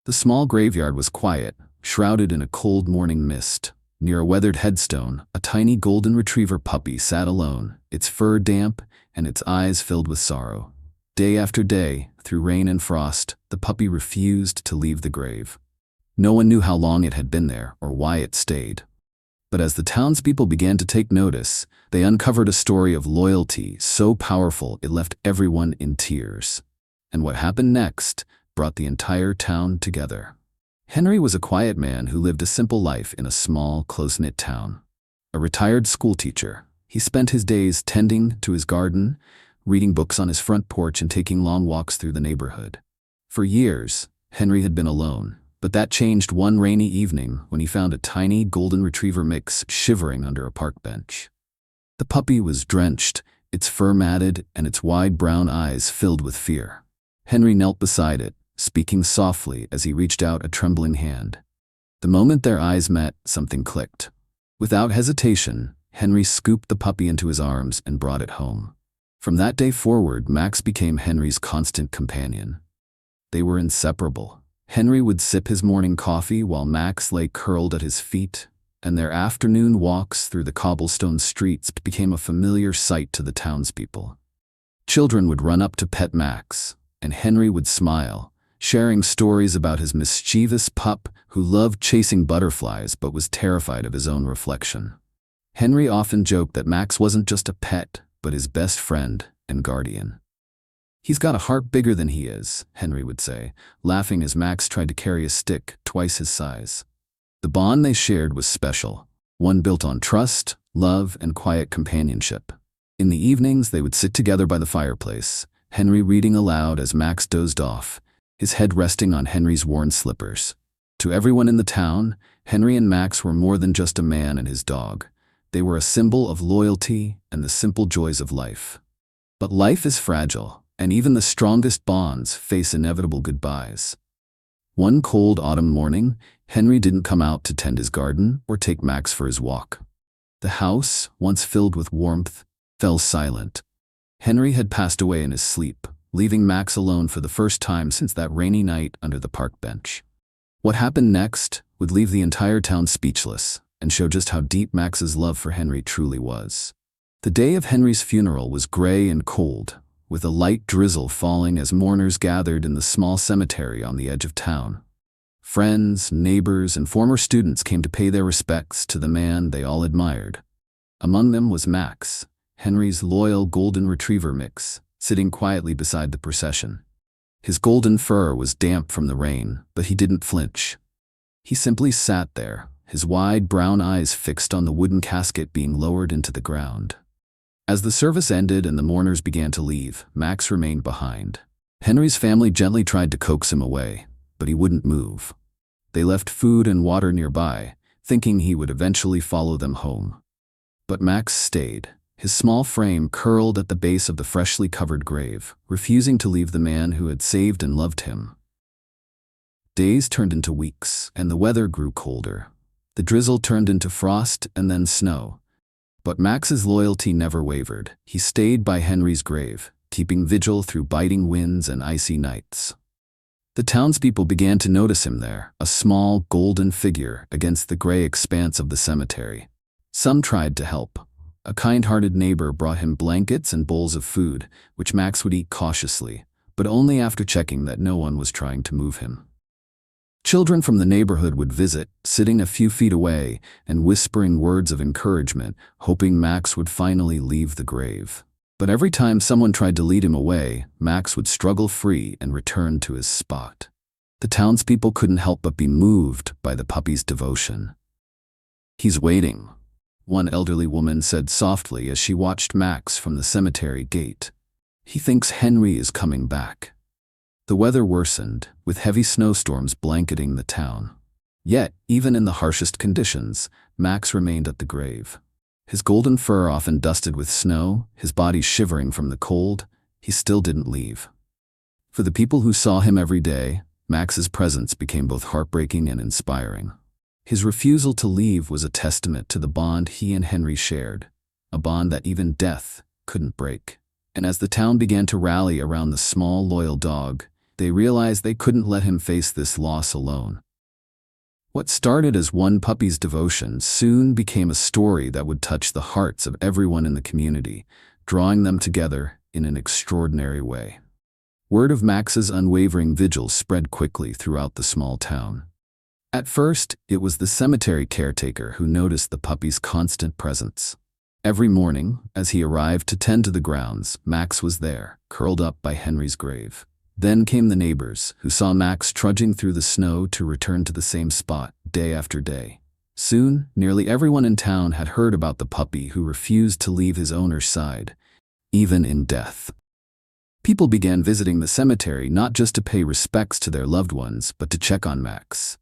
The small graveyard was quiet, shrouded in a cold morning mist. Near a weathered headstone, a tiny golden retriever puppy sat alone, its fur damp and its eyes filled with sorrow. Day after day, through rain and frost, the puppy refused to leave the grave. No one knew how long it had been there or why it stayed. But as the townspeople began to take notice, they uncovered a story of loyalty so powerful it left everyone in tears. And what happened next brought the entire town together. Henry was a quiet man who lived a simple life in a small, close-knit town. A retired schoolteacher, he spent his days tending to his garden, reading books on his front porch and taking long walks through the neighborhood. For years, Henry had been alone, but that changed one rainy evening when he found a tiny golden retriever mix shivering under a park bench. The puppy was drenched, its fur matted, and its wide brown eyes filled with fear. Henry knelt beside it, speaking softly as he reached out a trembling hand. The moment their eyes met, something clicked. Without hesitation, Henry scooped the puppy into his arms and brought it home. From that day forward, Max became Henry's constant companion. They were inseparable. Henry would sip his morning coffee while Max lay curled at his feet, and their afternoon walks through the cobblestone streets became a familiar sight to the townspeople. Children would run up to pet Max, and Henry would smile, sharing stories about his mischievous pup who loved chasing butterflies but was terrified of his own reflection. Henry often joked that Max wasn't just a pet, but his best friend and guardian. "He's got a heart bigger than he is," Henry would say, laughing as Max tried to carry a stick twice his size. The bond they shared was special, one built on trust, love, and quiet companionship. In the evenings, they would sit together by the fireplace, Henry reading aloud as Max dozed off, his head resting on Henry's worn slippers. To everyone in the town, Henry and Max were more than just a man and his dog. They were a symbol of loyalty and the simple joys of life. But life is fragile, and even the strongest bonds face inevitable goodbyes. One cold autumn morning, Henry didn't come out to tend his garden or take Max for his walk. The house, once filled with warmth, fell silent. Henry had passed away in his sleep, leaving Max alone for the first time since that rainy night under the park bench. What happened next would leave the entire town speechless and show just how deep Max's love for Henry truly was. The day of Henry's funeral was gray and cold, with a light drizzle falling as mourners gathered in the small cemetery on the edge of town. Friends, neighbors, and former students came to pay their respects to the man they all admired. Among them was Max, Henry's loyal golden retriever mix, sitting quietly beside the procession. His golden fur was damp from the rain, but he didn't flinch. He simply sat there, his wide brown eyes fixed on the wooden casket being lowered into the ground. As the service ended and the mourners began to leave, Max remained behind. Henry's family gently tried to coax him away, but he wouldn't move. They left food and water nearby, thinking he would eventually follow them home. But Max stayed, his small frame curled at the base of the freshly covered grave, refusing to leave the man who had saved and loved him. Days turned into weeks, and the weather grew colder. The drizzle turned into frost and then snow. But Max's loyalty never wavered. He stayed by Henry's grave, keeping vigil through biting winds and icy nights. The townspeople began to notice him there, a small, golden figure against the gray expanse of the cemetery. Some tried to help. A kind-hearted neighbor brought him blankets and bowls of food, which Max would eat cautiously, but only after checking that no one was trying to move him. Children from the neighborhood would visit, sitting a few feet away and whispering words of encouragement, hoping Max would finally leave the grave. But every time someone tried to lead him away, Max would struggle free and return to his spot. The townspeople couldn't help but be moved by the puppy's devotion. "He's waiting," one elderly woman said softly as she watched Max from the cemetery gate. "He thinks Henry is coming back." The weather worsened, with heavy snowstorms blanketing the town. Yet, even in the harshest conditions, Max remained at the grave. His golden fur often dusted with snow, his body shivering from the cold, he still didn't leave. For the people who saw him every day, Max's presence became both heartbreaking and inspiring. His refusal to leave was a testament to the bond he and Henry shared, a bond that even death couldn't break. And as the town began to rally around the small, loyal dog, They realized they couldn't let him face this loss alone. What started as one puppy's devotion soon became a story that would touch the hearts of everyone in the community, drawing them together in an extraordinary way. Word of Max's unwavering vigil spread quickly throughout the small town. At first, it was the cemetery caretaker who noticed the puppy's constant presence. Every morning, as he arrived to tend to the grounds, Max was there, curled up by Henry's grave. Then came the neighbors, who saw Max trudging through the snow to return to the same spot, day after day. Soon, nearly everyone in town had heard about the puppy who refused to leave his owner's side, even in death. People began visiting the cemetery not just to pay respects to their loved ones, but to check on Max.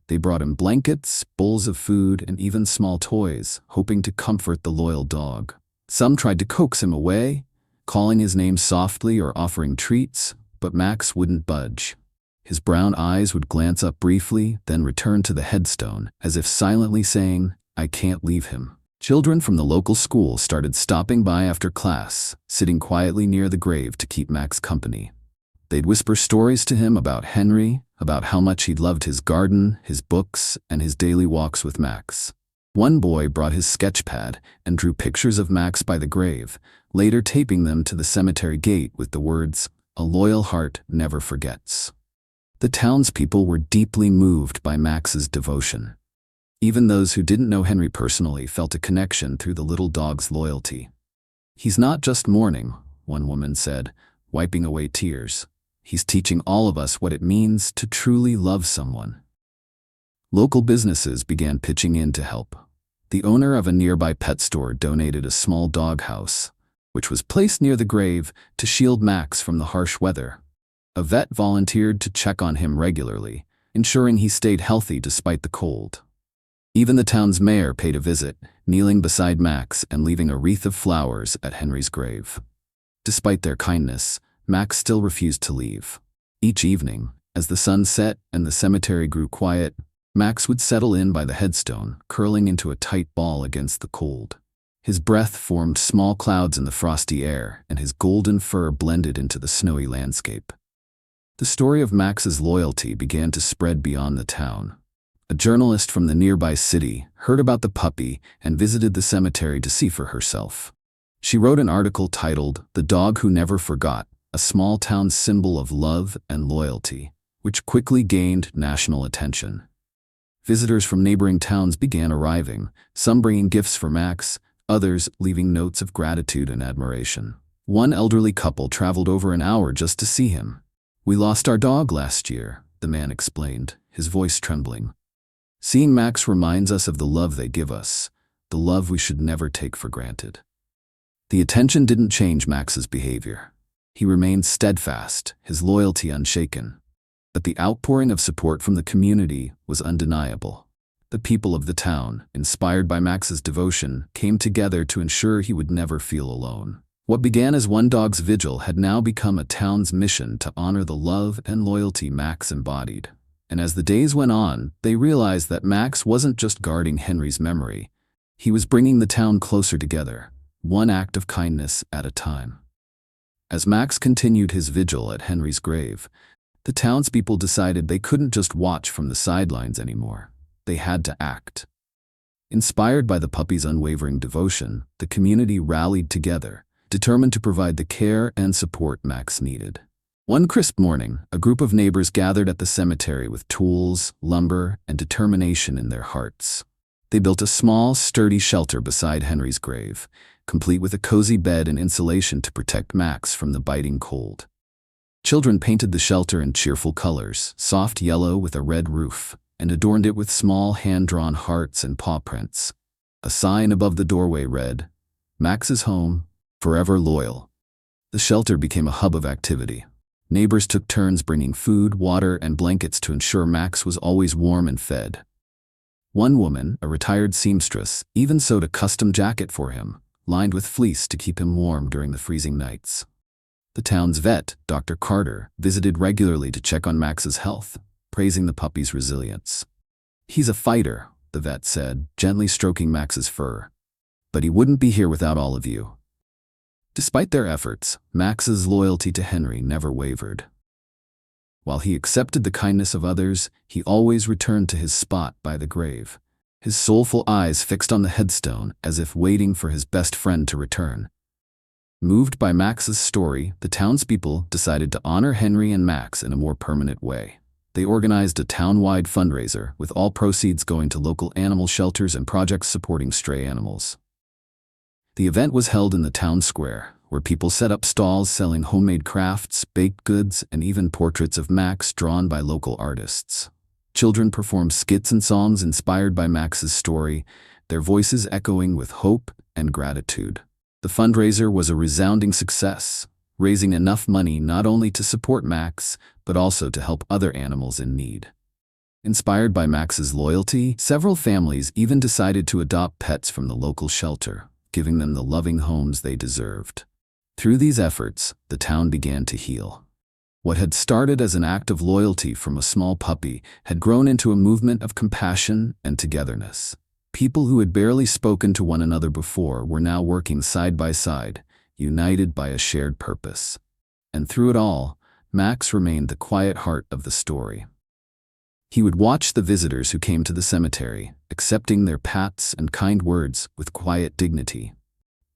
They brought him blankets, bowls of food, and even small toys, hoping to comfort the loyal dog. Some tried to coax him away, calling his name softly or offering treats, but Max wouldn't budge. His brown eyes would glance up briefly, then return to the headstone, as if silently saying, "I can't leave him." Children from the local school started stopping by after class, sitting quietly near the grave to keep Max company. They'd whisper stories to him about Henry, about how much he loved his garden, his books, and his daily walks with Max. One boy brought his sketch pad and drew pictures of Max by the grave, later taping them to the cemetery gate with the words, "A loyal heart never forgets." The townspeople were deeply moved by Max's devotion. Even those who didn't know Henry personally felt a connection through the little dog's loyalty. "He's not just mourning," one woman said, wiping away tears. "He's teaching all of us what it means to truly love someone." Local businesses began pitching in to help. The owner of a nearby pet store donated a small dog house, which was placed near the grave to shield Max from the harsh weather. A vet volunteered to check on him regularly, ensuring he stayed healthy despite the cold. Even the town's mayor paid a visit, kneeling beside Max and leaving a wreath of flowers at Henry's grave. Despite their kindness, Max still refused to leave. Each evening, as the sun set and the cemetery grew quiet, Max would settle in by the headstone, curling into a tight ball against the cold. His breath formed small clouds in the frosty air, and his golden fur blended into the snowy landscape. The story of Max's loyalty began to spread beyond the town. A journalist from the nearby city heard about the puppy and visited the cemetery to see for herself. She wrote an article titled, "The Dog Who Never Forgot, a small town symbol of love and loyalty," which quickly gained national attention. Visitors from neighboring towns began arriving, some bringing gifts for Max, others leaving notes of gratitude and admiration. One elderly couple traveled over an hour just to see him. "We lost our dog last year," the man explained, his voice trembling. "Seeing Max reminds us of the love they give us, the love we should never take for granted." The attention didn't change Max's behavior. He remained steadfast, his loyalty unshaken. But the outpouring of support from the community was undeniable. The people of the town, inspired by Max's devotion, came together to ensure he would never feel alone. What began as one dog's vigil had now become a town's mission to honor the love and loyalty Max embodied. And as the days went on, they realized that Max wasn't just guarding Henry's memory. He was bringing the town closer together, one act of kindness at a time. As Max continued his vigil at Henry's grave, the townspeople decided they couldn't just watch from the sidelines anymore. They had to act. Inspired by the puppy's unwavering devotion, the community rallied together, determined to provide the care and support Max needed. One crisp morning, a group of neighbors gathered at the cemetery with tools, lumber, and determination in their hearts. They built a small, sturdy shelter beside Henry's grave, complete with a cozy bed and insulation to protect Max from the biting cold. Children painted the shelter in cheerful colors, soft yellow with a red roof, and adorned it with small hand-drawn hearts and paw prints. A sign above the doorway read, "Max's home, forever loyal." The shelter became a hub of activity. Neighbors took turns bringing food, water, and blankets to ensure Max was always warm and fed. One woman, a retired seamstress, even sewed a custom jacket for him, lined with fleece to keep him warm during the freezing nights. The town's vet, Dr. Carter, visited regularly to check on Max's health, praising the puppy's resilience. "He's a fighter," the vet said, gently stroking Max's fur. "But he wouldn't be here without all of you." Despite their efforts, Max's loyalty to Henry never wavered. While he accepted the kindness of others, he always returned to his spot by the grave, his soulful eyes fixed on the headstone as if waiting for his best friend to return. Moved by Max's story, the townspeople decided to honor Henry and Max in a more permanent way. They organized a town-wide fundraiser, with all proceeds going to local animal shelters and projects supporting stray animals. The event was held in the town square, where people set up stalls selling homemade crafts, baked goods, and even portraits of Max drawn by local artists. Children performed skits and songs inspired by Max's story, their voices echoing with hope and gratitude. The fundraiser was a resounding success, raising enough money not only to support Max, but also to help other animals in need. Inspired by Max's loyalty, several families even decided to adopt pets from the local shelter, giving them the loving homes they deserved. Through these efforts, the town began to heal. What had started as an act of loyalty from a small puppy had grown into a movement of compassion and togetherness. People who had barely spoken to one another before were now working side by side, united by a shared purpose. And through it all, Max remained the quiet heart of the story. He would watch the visitors who came to the cemetery, accepting their pats and kind words with quiet dignity.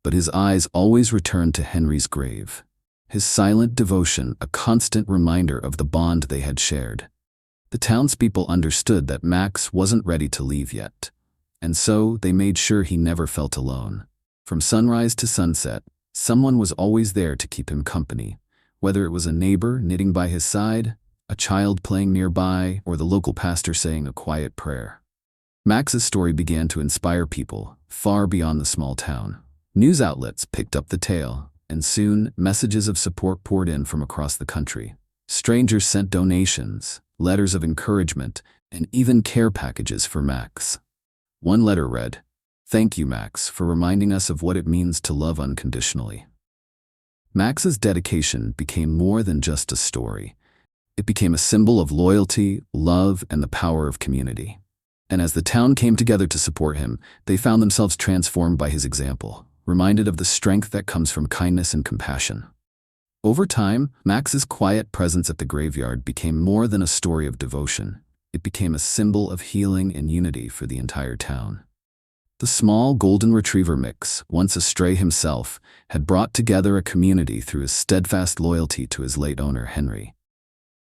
But his eyes always returned to Henry's grave, his silent devotion a constant reminder of the bond they had shared. The townspeople understood that Max wasn't ready to leave yet, and so they made sure he never felt alone. From sunrise to sunset, someone was always there to keep him company, whether it was a neighbor knitting by his side, a child playing nearby, or the local pastor saying a quiet prayer. Max's story began to inspire people far beyond the small town. News outlets picked up the tale, and soon messages of support poured in from across the country. Strangers sent donations, letters of encouragement, and even care packages for Max. One letter read, "Thank you, Max, for reminding us of what it means to love unconditionally." Max's dedication became more than just a story. It became a symbol of loyalty, love, and the power of community. And as the town came together to support him, they found themselves transformed by his example, reminded of the strength that comes from kindness and compassion. Over time, Max's quiet presence at the graveyard became more than a story of devotion. It became a symbol of healing and unity for the entire town. The small golden retriever mix, once a stray himself, had brought together a community through his steadfast loyalty to his late owner, Henry.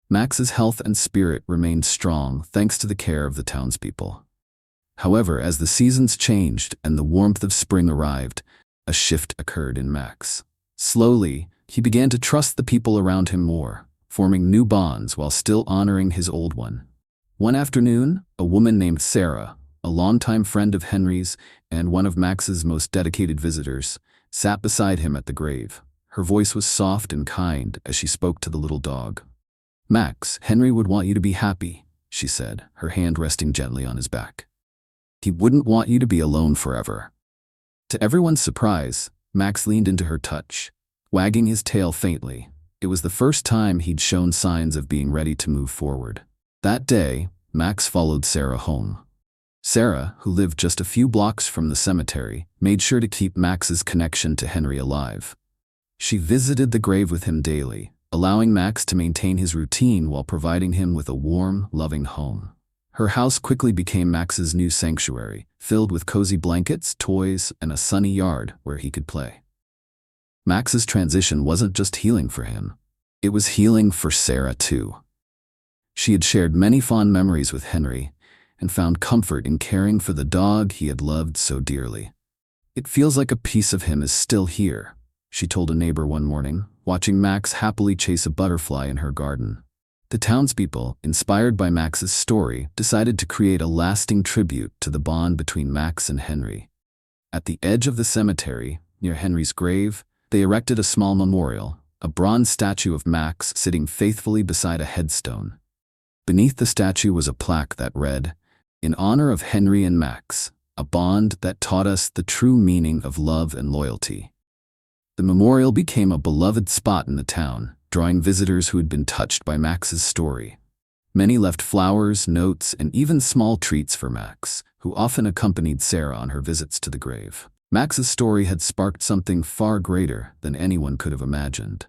Max's health and spirit remained strong thanks to the care of the townspeople. However, as the seasons changed and the warmth of spring arrived, a shift occurred in Max. Slowly, he began to trust the people around him more, forming new bonds while still honoring his old one. One afternoon, a woman named Sarah, a longtime friend of Henry's and one of Max's most dedicated visitors, sat beside him at the grave. Her voice was soft and kind as she spoke to the little dog. "Max, Henry would want you to be happy," she said, her hand resting gently on his back. "He wouldn't want you to be alone forever." To everyone's surprise, Max leaned into her touch, wagging his tail faintly. It was the first time he'd shown signs of being ready to move forward. That day, Max followed Sarah home. Sarah, who lived just a few blocks from the cemetery, made sure to keep Max's connection to Henry alive. She visited the grave with him daily, allowing Max to maintain his routine while providing him with a warm, loving home. Her house quickly became Max's new sanctuary, filled with cozy blankets, toys, and a sunny yard where he could play. Max's transition wasn't just healing for him. It was healing for Sarah too. She had shared many fond memories with Henry and found comfort in caring for the dog he had loved so dearly. "It feels like a piece of him is still here," she told a neighbor one morning, watching Max happily chase a butterfly in her garden. The townspeople, inspired by Max's story, decided to create a lasting tribute to the bond between Max and Henry. At the edge of the cemetery, near Henry's grave, they erected a small memorial, a bronze statue of Max sitting faithfully beside a headstone. Beneath the statue was a plaque that read, "In honor of Henry and Max, a bond that taught us the true meaning of love and loyalty." The memorial became a beloved spot in the town, drawing visitors who had been touched by Max's story. Many left flowers, notes, and even small treats for Max, who often accompanied Sarah on her visits to the grave. Max's story had sparked something far greater than anyone could have imagined.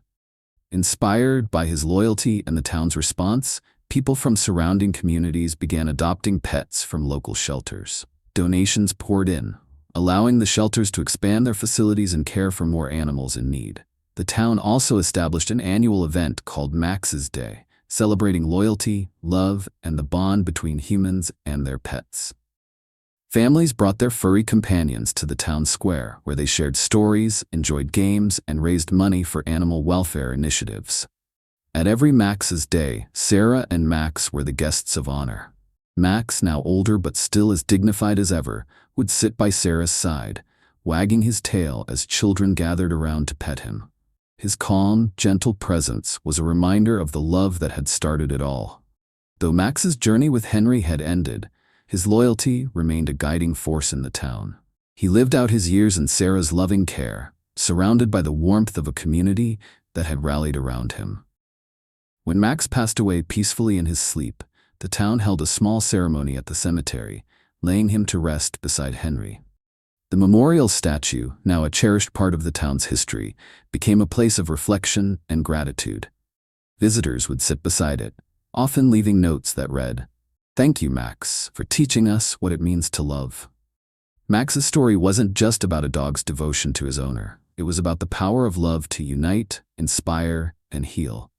Inspired by his loyalty and the town's response, people from surrounding communities began adopting pets from local shelters. Donations poured in, allowing the shelters to expand their facilities and care for more animals in need. The town also established an annual event called Max's Day, celebrating loyalty, love, and the bond between humans and their pets. Families brought their furry companions to the town square, where they shared stories, enjoyed games, and raised money for animal welfare initiatives. At every Max's Day, Sarah and Max were the guests of honor. Max, now older but still as dignified as ever, would sit by Sarah's side, wagging his tail as children gathered around to pet him. His calm, gentle presence was a reminder of the love that had started it all. Though Max's journey with Henry had ended, his loyalty remained a guiding force in the town. He lived out his years in Sarah's loving care, surrounded by the warmth of a community that had rallied around him. When Max passed away peacefully in his sleep, the town held a small ceremony at the cemetery, laying him to rest beside Henry. The memorial statue, now a cherished part of the town's history, became a place of reflection and gratitude. Visitors would sit beside it, often leaving notes that read, "Thank you, Max, for teaching us what it means to love." Max's story wasn't just about a dog's devotion to his owner. It was about the power of love to unite, inspire, and heal.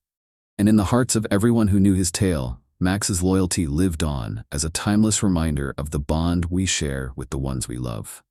And in the hearts of everyone who knew his tale, Max's loyalty lived on as a timeless reminder of the bond we share with the ones we love.